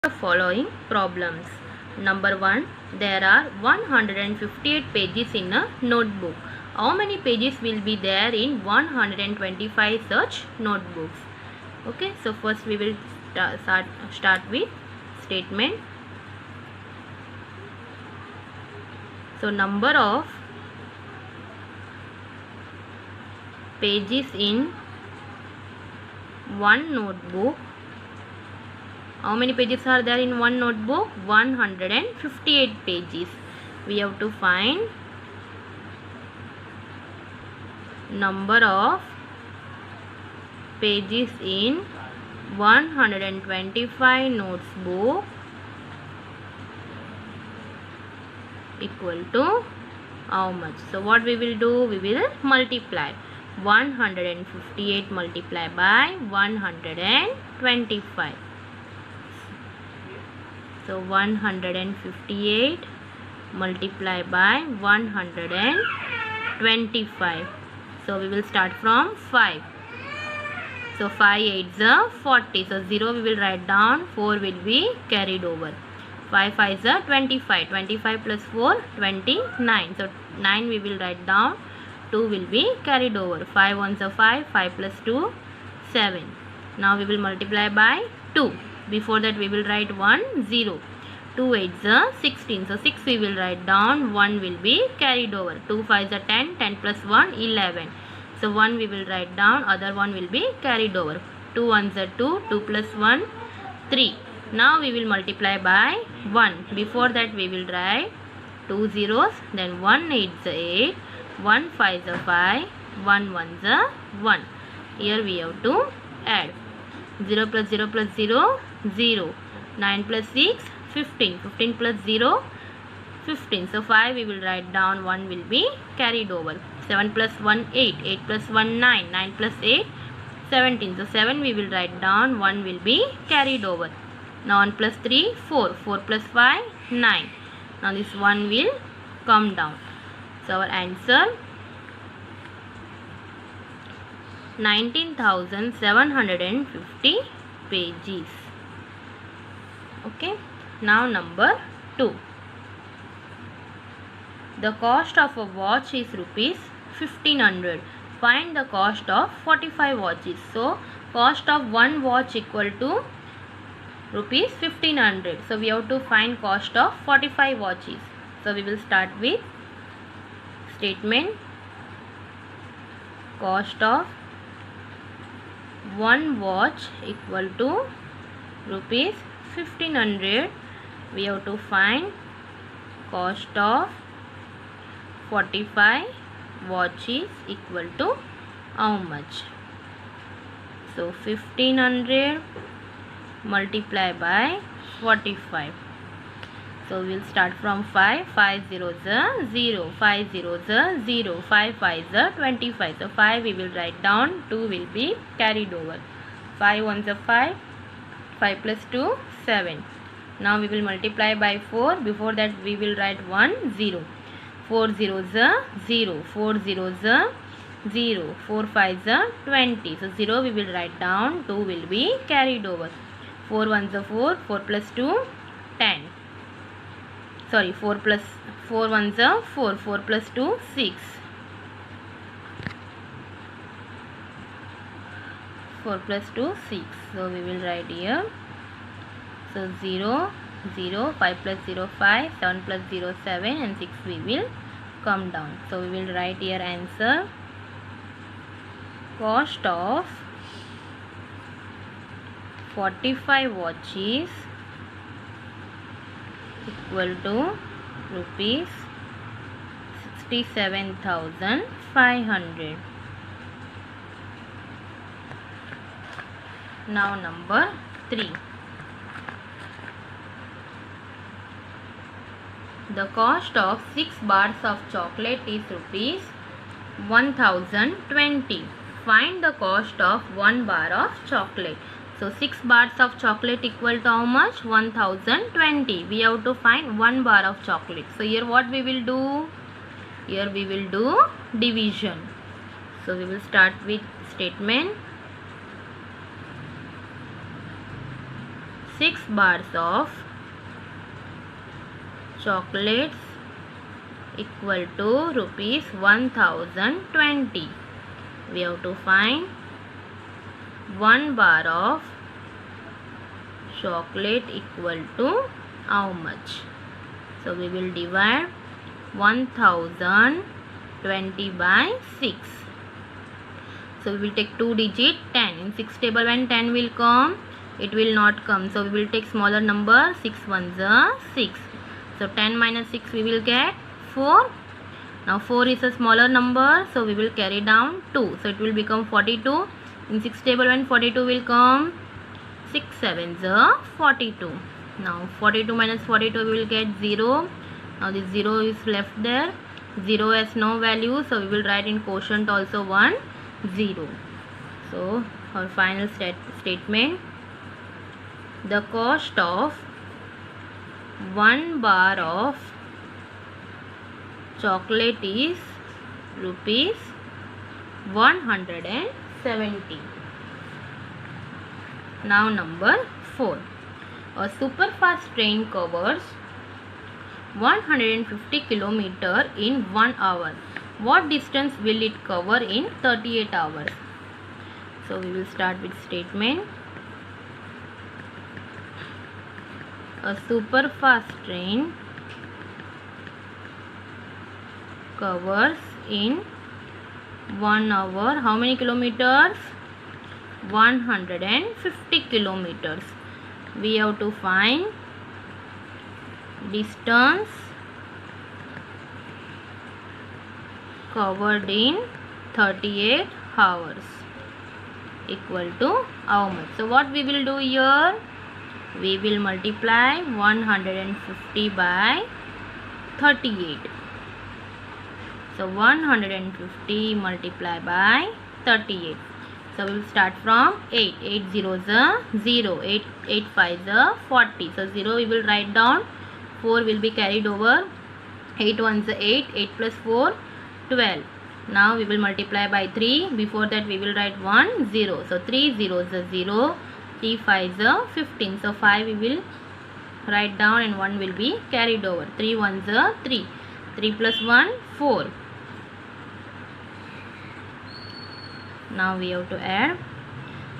the following problems. Number 1. There are 158 pages in a notebook. How many pages will be there in 125 such notebooks? Okay, so first we will start with statement. So number of pages in one notebook. How many pages are there in one notebook? 158 pages. We have to find number of pages in 125 notebook equal to how much? So what we will do? We will multiply 158 multiply by 125. So 158 multiply by 125. So we will start from 5. So 5 8s are 40. So 0 we will write down. 4 will be carried over. 5 5s are 25. 25 plus 4 29. So 9 we will write down. 2 will be carried over. 5 1s are 5. 5 plus 2 7. Now we will multiply by 2. Before that we will write 1 0. 2 8s are 16. So 6 we will write down. 1 will be carried over. 2 5s are 10. 10 plus 1 11. So 1 we will write down. Other 1 will be carried over. 2 1s are 2. 2 plus 1 3. Now we will multiply by 1. Before that we will write 2 zeros. Then 1 8s are 8. 1 5s are 5. 1 1s are 1. Here we have to add 0 plus 0 plus 0 0. 9 plus 6 15. 15 plus 0 15. So 5 we will write down. 1 will be carried over. 7 plus 1 8. 8 plus 1 9. 9 plus 8 17. So 7 we will write down. 1 will be carried over. Now 1 plus 3 4. 4 plus 5 9. Now this 1 will come down. So our answer 19,750 pages. Okay. Now number 2. The cost of a watch is rupees 1500. Find the cost of 45 watches. So cost of one watch equal to rupees 1500. So we have to find cost of 45 watches. So we will start with statement. Cost of one watch equal to rupees 1500. We have to find cost of 45 watches equal to how much? So 1500 multiply by 45. So we will start from 5. 5 zeros are 0. 5 zeros are 0. 5 5s are 25. So 5 we will write down. 2 will be carried over. 5 1s are 5. 5 plus 2 7. Now we will multiply by 4. Before that we will write 1 0. 4 zeros are 0. 4 zeros are 0. 4 5s are 20. So 0 we will write down. 2 will be carried over. 4 1s are 4. 4 plus 2 10. Sorry, 4 1s are 4. 4 plus 2 6. 4 plus 2 6. So we will write here. So 0 0. 5 plus 0 5. 7 plus 0 7. And 6 we will come down. So we will write here answer. Cost of 45 watches equal to rupees 67,500. Now number 3. The cost of 6 bars of chocolate is rupees 1020. Find the cost of 1 bar of chocolate. So 6 bars of chocolate equal to how much? 1020. We have to find 1 bar of chocolate. So here what we will do? Here we will do division. So we will start with statement. 6 bars of chocolates equal to rupees 1020. We have to find 1 bar of chocolate equal to how much? So we will divide 1020 by 6. So we will take 2 digit 10. In 6 table when 10 will come, it will not come. So we will take smaller number. 6 ones are 6. So 10 minus 6 we will get 4. Now 4 is a smaller number, so we will carry down 2. So it will become 42. In 6 table when 42 will come, 6 sevens are 42. Now 42 minus 42 we will get 0. Now this 0 is left there. 0 has no value, so we will write in quotient also 1 0. So our final statement, the cost of 1 bar of chocolate is rupees 170. Now number 4. A super fast train covers 150 km in 1 hour. What distance will it cover in 38 hours? So we will start with statement. A super fast train covers in 1 hour how many kilometers? 150 kilometers. We have to find distance covered in 38 hours equal to how much? So what we will do here? We will multiply 150 by 38. So 150 multiplied by 38. So we will start from 8. 8 zeros are 0. 8 5s are 40. So 0 we will write down. 4 will be carried over. 8 ones are 8. 8 plus 4 12. Now we will multiply by 3. Before that we will write 1 0. So 3 zeros are 0. 3 5s are 15. So 5 we will write down and 1 will be carried over. 3 ones are 3. 3 plus 1 4. Now we have to add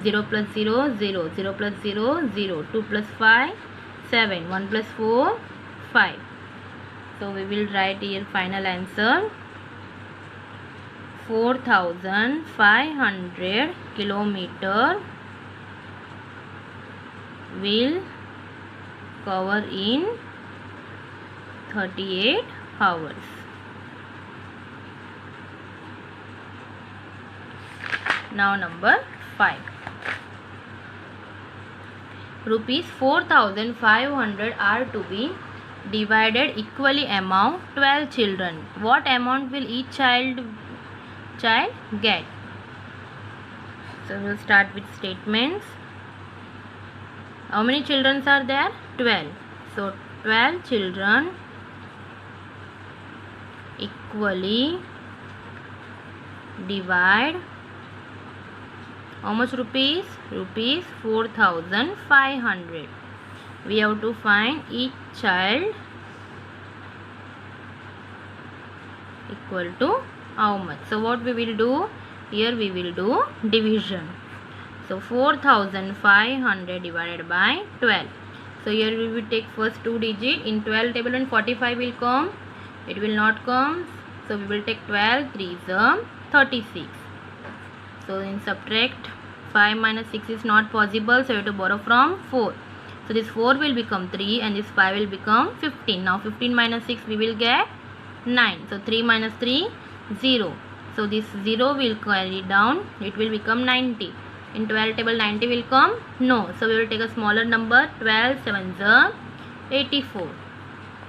0 plus 0 0. 0 plus 0 0. 2 plus 5 7. 1 plus 4 5. So we will write here final answer. 4,500 kilometer will cover in 38 hours. Now number 5. Rupees 4,500 are to be divided equally among 12 children. What amount will each child get? So we will start with statements. How many children are there? 12. So 12 children equally divide how much rupees? Rupees 4,500. We have to find each child equal to how much? So what we will do? Here we will do division. So 4,500 divided by 12. So here we will take first 2 digit. In 12 table when 45 will come, it will not come. So we will take 12 3s are 36. So in subtract 5 minus 6 is not possible. So we have to borrow from 4. So this 4 will become 3 and this 5 will become 15. Now 15 minus 6 we will get 9. So 3 minus 3 0. So this 0 will carry down. It will become 90. In 12 table 90 will come? No. So we will take a smaller number. 12 7s are 84.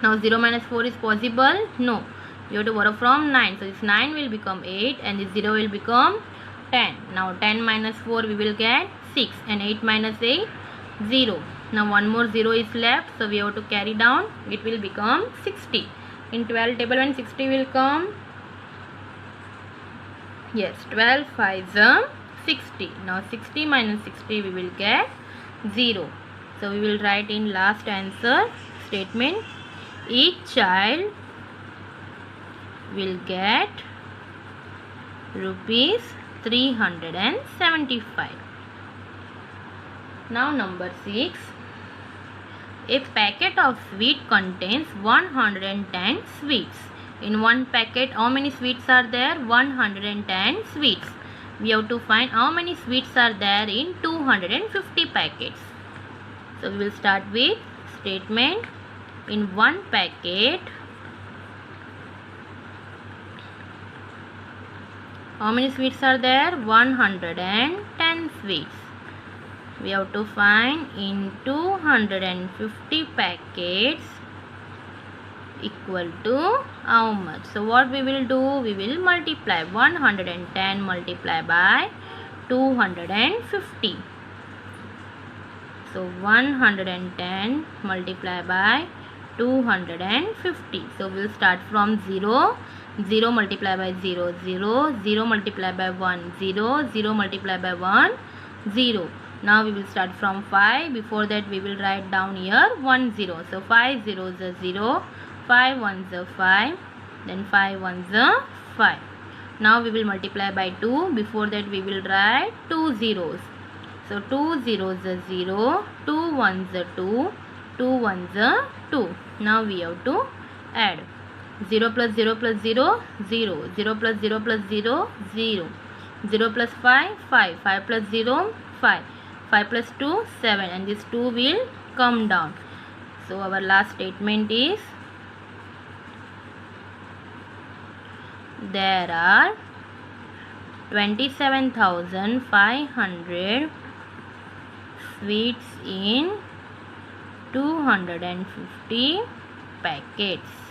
Now 0 minus 4 is possible? No. You have to borrow from 9. So this 9 will become 8 and this 0 will become 10. Now 10 minus 4 we will get 6 and 8 minus 8 0. Now one more 0 is left. So we have to carry down. It will become 60. In 12 table when 60 will come? Yes, 12 5s are 60. Now 60 minus 60 we will get 0. So we will write in last answer statement, each child will get rupees 375. Now number 6. A packet of sweet contains 110 sweets. In one packet, how many sweets are there? 110 sweets. We have to find how many sweets are there in 250 packets. So we will start with statement, in one packet, how many sweets are there? 110 sweets. We have to find in 250 packets equal to how much. So what we will do? We will multiply 110 multiply by 250. So 110 multiply by 250. So we will start from 0. 0 multiply by 0, 0. 0 multiply by 1, 0. 0 multiply by 1, 0. Now we will start from 5. Before that we will write down here 1 0. So 5 zeros are 0. 5 ones are 5. Then 5 ones are 5. Now we will multiply by 2. Before that we will write 2 zeros. So 2 zeros are 0. 2 ones are 2. 2 ones are 2. Now we have to add. 0 plus 0 plus 0, 0. 0 plus 0 plus 0, 0. 0 plus 5, 5. 5 plus 0, 5. 5 plus 2, 7. And this 2 will come down. So our last statement is, there are 27,500 sweets in 250 packets.